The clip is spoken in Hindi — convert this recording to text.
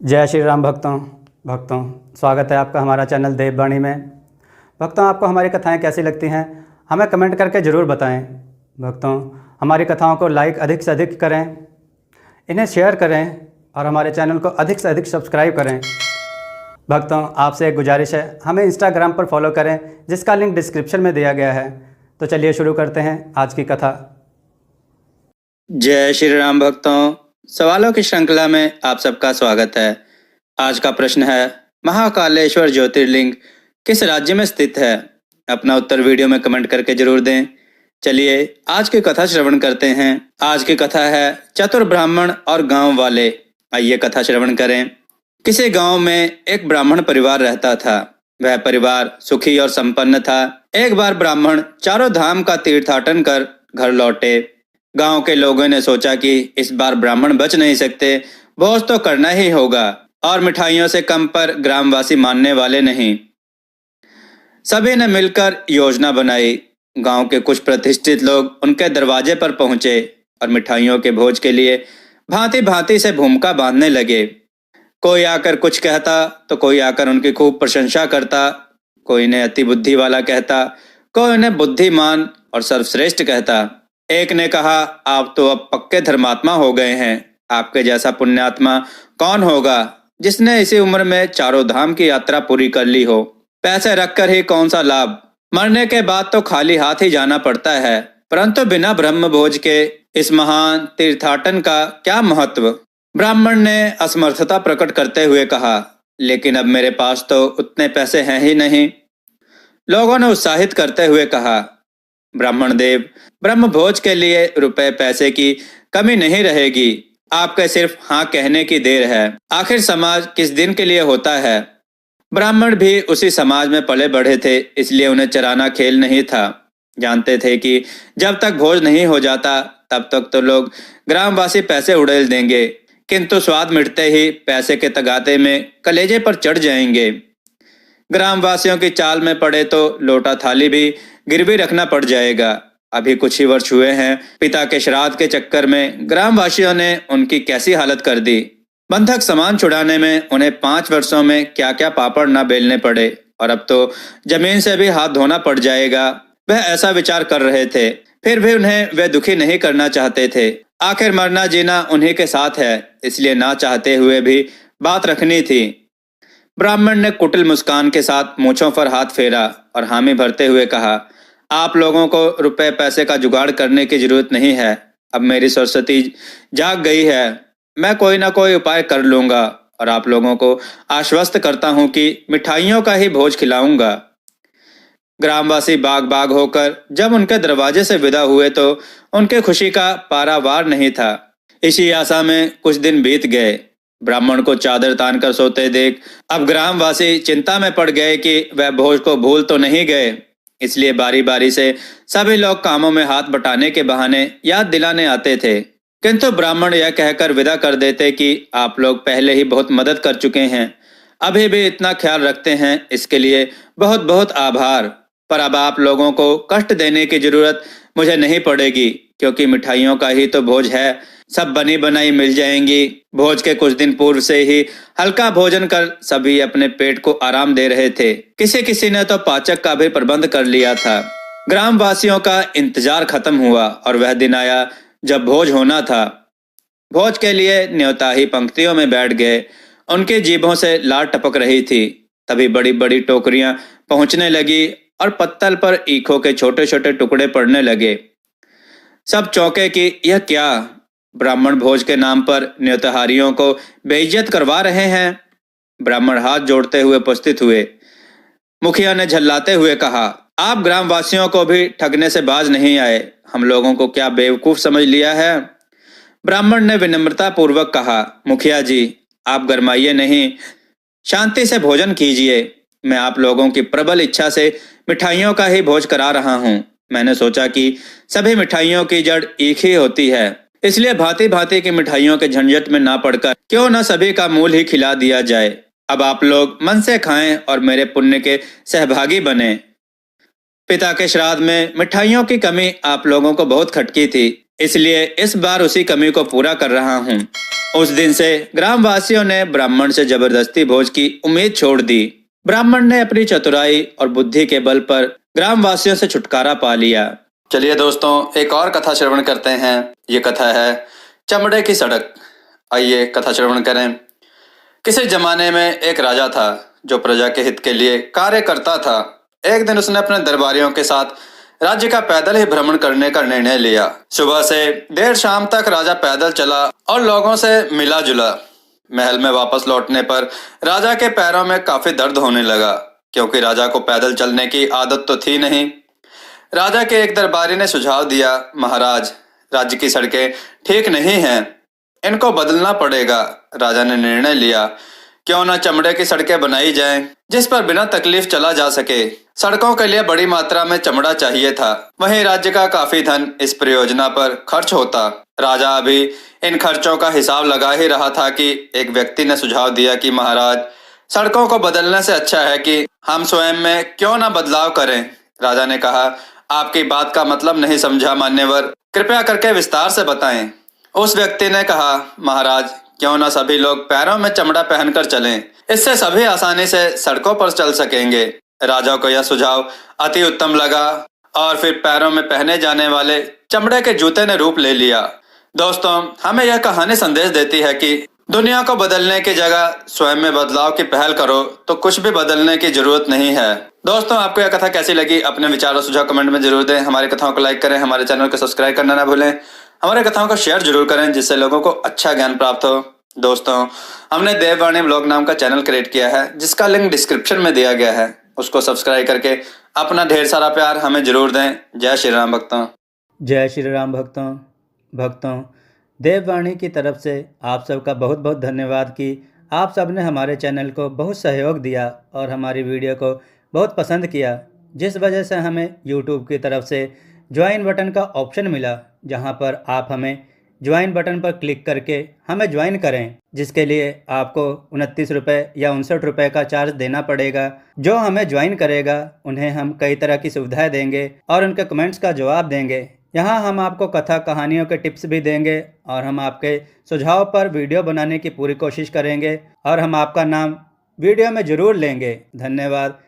जय श्री राम भक्तों स्वागत है आपका हमारा चैनल देववाणी में। भक्तों, आपको हमारी कथाएं कैसी लगती हैं हमें कमेंट करके ज़रूर बताएं। भक्तों, हमारी कथाओं को लाइक अधिक से अधिक करें, इन्हें शेयर करें और हमारे चैनल को अधिक से अधिक सब्सक्राइब करें। भक्तों, आपसे एक गुजारिश है, हमें इंस्टाग्राम पर फॉलो करें जिसका लिंक डिस्क्रिप्शन में दिया गया है। तो चलिए शुरू करते हैं आज की कथा। जय श्री राम भक्तों, सवालों की श्रृंखला में आप सबका स्वागत है। आज का प्रश्न है, महाकालेश्वर ज्योतिर्लिंग किस राज्य में स्थित है? अपना उत्तर वीडियो में कमेंट करके जरूर दें। चलिए आज की कथा श्रवण करते हैं। आज की कथा है चतुर ब्राह्मण और गांव वाले। आइए कथा श्रवण करें। किसी गांव में एक ब्राह्मण परिवार रहता था। वह परिवार सुखी और संपन्न था। एक बार ब्राह्मण चारों धाम का तीर्थाटन कर घर लौटे। गांव के लोगों ने सोचा कि इस बार ब्राह्मण बच नहीं सकते, भोज तो करना ही होगा, और मिठाइयों से कम पर ग्रामवासी मानने वाले नहीं। सभी ने मिलकर योजना बनाई। गांव के कुछ प्रतिष्ठित लोग उनके दरवाजे पर पहुंचे और मिठाइयों के भोज के लिए भांति भांति से भूमिका बांधने लगे। कोई आकर कुछ कहता तो कोई आकर उनकी खूब प्रशंसा करता। कोई इन्हें अति बुद्धि वाला कहता, कोई इन्हें बुद्धिमान और सर्वश्रेष्ठ कहता। एक ने कहा, आप तो अब पक्के धर्मात्मा हो गए हैं। आपके जैसा पुण्यात्मा कौन होगा जिसने इसी उम्र में चारों धाम की यात्रा पूरी कर ली हो। पैसे रखकर ही कौन सा लाभ, मरने के बाद तो खाली हाथ ही जाना पड़ता है। परंतु बिना ब्रह्म भोज के इस महान तीर्थाटन का क्या महत्व? ब्राह्मण ने असमर्थता प्रकट करते हुए कहा, लेकिन अब मेरे पास तो उतने पैसे हैं ही नहीं। लोगों ने उत्साहित करते हुए कहा, ब्राह्मण देव, ब्रह्म भोज के लिए रुपए पैसे की कमी नहीं रहेगी। आपके सिर्फ हाँ कहने की देर है। आखिर समाज किस दिन के लिए होता है? ब्राह्मण भी उसी समाज में पले बढ़े थे, इसलिए उन्हें चराना खेल नहीं था। जानते थे कि जब तक भोज नहीं हो जाता तब तक तो लोग ग्रामवासी पैसे उड़ेल देंगे, किंतु स्वाद मिटते ही पैसे के तगाते में कलेजे पर चढ़ जाएंगे। ग्रामवासियों की चाल में पड़े तो लोटा थाली भी गिरवी रखना पड़ जाएगा। अभी कुछ ही वर्ष हुए हैं, पिता के श्राद्ध के चक्कर में ग्रामवासियों ने उनकी कैसी हालत कर दी। बंधक सामान छुड़ाने में उन्हें 5 वर्षों में क्या क्या पापड़ न बेलने पड़े, और अब तो जमीन से भी हाथ धोना पड़ जाएगा। वह ऐसा विचार कर रहे थे, फिर भी उन्हें वे दुखी नहीं करना चाहते थे। आखिर मरना जीना उन्हीं के साथ है, इसलिए ना चाहते हुए भी बात रखनी थी। ब्राह्मण ने कुटिल मुस्कान के साथ मूंछों पर हाथ फेरा और हामी भरते हुए कहा, आप लोगों को रुपए पैसे का जुगाड़ करने की जरूरत नहीं है। अब मेरी सरस्वती जाग गई है। मैं कोई ना कोई उपाय कर लूंगा, और आप लोगों को आश्वस्त करता हूं कि मिठाइयों का ही भोज खिलाऊंगा। ग्रामवासी बाग बाग होकर जब उनके दरवाजे से विदा हुए तो उनके खुशी का पारावार नहीं था। इसी आशा में कुछ दिन बीत गए। ब्राह्मण को चादर तान कर सोते देख अब ग्रामवासी चिंता में पड़ गए कि वह भोज को भूल तो नहीं गए। इसलिए बारी बारी से सभी लोग कामों में हाथ बटाने के बहाने याद दिलाने आते थे, किंतु ब्राह्मण यह कहकर विदा कर देते कि आप लोग पहले ही बहुत मदद कर चुके हैं, अभी भी इतना ख्याल रखते हैं, इसके लिए बहुत बहुत आभार। पर अब आप लोगों को कष्ट देने की जरूरत मुझे नहीं पड़ेगी, क्योंकि मिठाइयों का ही तो भोज है, सब बनी बनाई मिल जाएंगी। भोज के कुछ दिन पूर्व से ही हल्का भोजन कर सभी अपने पेट को आराम दे रहे थे। किसी किसी ने तो पाचक का भी प्रबंध कर लिया था। ग्रामवासियों का इंतजार खत्म हुआ और वह दिन आया जब भोज होना था। भोज के लिए न्योताही पंक्तियों में बैठ गए। उनकी जीभों से लार टपक रही थी। तभी बड़ी बड़ी टोकरियां पहुंचने लगी और पत्तल पर ईखों के छोटे छोटे टुकड़े पड़ने लगे। सब चौंके कि यह क्या? ब्राह्मण भोज के नाम पर न्योतहारियों को बेइज्जत करवा रहे हैं। ब्राह्मण हाथ जोड़ते हुए उपस्थित हुए। मुखिया ने झल्लाते हुए कहा, आप ग्रामवासियों को भी ठगने से बाज नहीं आए। हम लोगों को क्या बेवकूफ समझ लिया है? ब्राह्मण ने विनम्रता पूर्वक कहा, मुखिया जी, आप गरमाइए नहीं, शांति से भोजन कीजिए। मैं आप लोगों की प्रबल इच्छा से मिठाइयों का ही भोज करा रहा हूँ। मैंने सोचा कि सभी मिठाइयों की जड़ एक ही होती है, इसलिए भांति भांति की मिठाइयों के झंझट में ना पड़कर क्यों न सभी का मूल ही खिला दिया जाए। अब आप लोग मन से खाएं और मेरे पुण्य के सहभागी बने। पिता के श्राद्ध में मिठाइयों की कमी आप लोगों को बहुत खटकी थी, इसलिए इस बार उसी कमी को पूरा कर रहा हूँ। उस दिन से ग्रामवासियों ने ब्राह्मण से जबरदस्ती भोज की उम्मीद छोड़ दी। ब्राह्मण ने अपनी चतुराई और बुद्धि के बल पर ग्रामवासियों से छुटकारा पा लिया। चलिए दोस्तों, एक और कथा श्रवण करते हैं। ये कथा है चमड़े की सड़क। आइए कथा श्रवण करें। किसी जमाने में एक राजा था जो प्रजा के हित के लिए कार्य करता था। एक दिन उसने अपने दरबारियों के साथ राज्य का पैदल ही भ्रमण करने का निर्णय लिया। सुबह से देर शाम तक राजा पैदल चला और लोगों से मिला जुला। महल में वापस लौटने पर राजा के पैरों में काफी दर्द होने लगा, क्योंकि राजा को पैदल चलने की आदत तो थी नहीं। राजा के एक दरबारी ने सुझाव दिया, महाराज, राज्य की सड़कें ठीक नहीं हैं, इनको बदलना पड़ेगा। राजा ने निर्णय लिया, क्यों न चमड़े की सड़कें बनाई जाएं, जिस पर बिना तकलीफ चला जा सके। सड़कों के लिए बड़ी मात्रा में चमड़ा चाहिए था। वहीं राज्य का काफी धन इस परियोजना पर खर्च होता। राजा अभी इन खर्चों का हिसाब लगा ही रहा था कि एक व्यक्ति ने सुझाव दिया कि महाराज, सड़कों को बदलने से अच्छा है कि हम स्वयं में क्यों न बदलाव करें। राजा ने कहा, आपकी बात का मतलब नहीं समझा मान्यवर, कृपया करके विस्तार से बताएं। उस व्यक्ति ने कहा, महाराज, क्यों न सभी लोग पैरों में चमड़ा पहनकर चलें, इससे सभी आसानी से सड़कों पर चल सकेंगे। राजा को यह सुझाव अति उत्तम लगा और फिर पैरों में पहने जाने वाले चमड़े के जूते ने रूप ले लिया। दोस्तों, हमें यह कहानी संदेश देती है कि दुनिया को बदलने की जगह स्वयं में बदलाव की पहल करो तो कुछ भी बदलने की जरूरत नहीं है। दोस्तों, आपको यह कथा कैसी लगी? अपने विचार और सुझाव कमेंट में जरूर दें। हमारी कथाओं को लाइक करें, हमारे चैनल को सब्सक्राइब करना ना भूलें। हमारे कथाओं को शेयर जरूर करें, जिससे लोगों को अच्छा ज्ञान प्राप्त हो। दोस्तों, हमने देववाणी ब्लॉग नाम का चैनल क्रिएट किया है, जिसका लिंक डिस्क्रिप्शन में दिया गया है। उसको सब्सक्राइब करके अपना ढेर सारा प्यार हमें जरूर दें। जय श्री राम भक्तों। जय श्री राम भक्तों, देववाणी की तरफ से आप सबका बहुत बहुत धन्यवाद कि आप सब ने हमारे चैनल को बहुत सहयोग दिया और हमारी वीडियो को बहुत पसंद किया, जिस वजह से हमें यूट्यूब की तरफ से ज्वाइन बटन का ऑप्शन मिला, जहां पर आप हमें ज्वाइन बटन पर क्लिक करके हमें ज्वाइन करें, जिसके लिए आपको 29 रुपये या 59 रुपये का चार्ज देना पड़ेगा। जो हमें ज्वाइन करेगा उन्हें हम कई तरह की सुविधाएं देंगे और उनके कमेंट्स का जवाब देंगे। यहाँ हम आपको कथा कहानियों के टिप्स भी देंगे और हम आपके सुझाव पर वीडियो बनाने की पूरी कोशिश करेंगे और हम आपका नाम वीडियो में ज़रूर लेंगे। धन्यवाद।